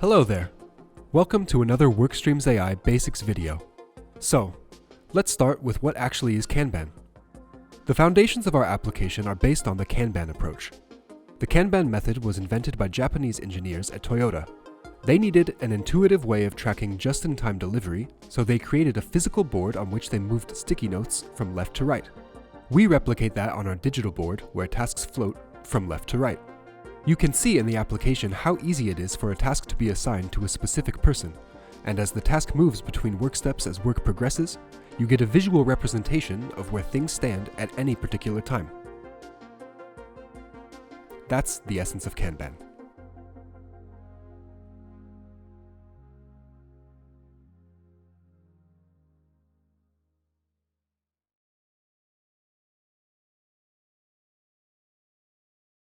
Hello there. Welcome to another Workstreams.ai basics video. So, let's start with what actually is Kanban. The foundations of our application are based on the Kanban approach. The Kanban method was invented by Japanese engineers at Toyota. They needed an intuitive way of tracking just-in-time delivery, so they created a physical board on which they moved sticky notes from left to right. We replicate that on our digital board, where tasks float from left to right. You can see in the application how easy it is for a task to be assigned to a specific person, and as the task moves between work steps as work progresses, you get a visual representation of where things stand at any particular time. That's the essence of Kanban.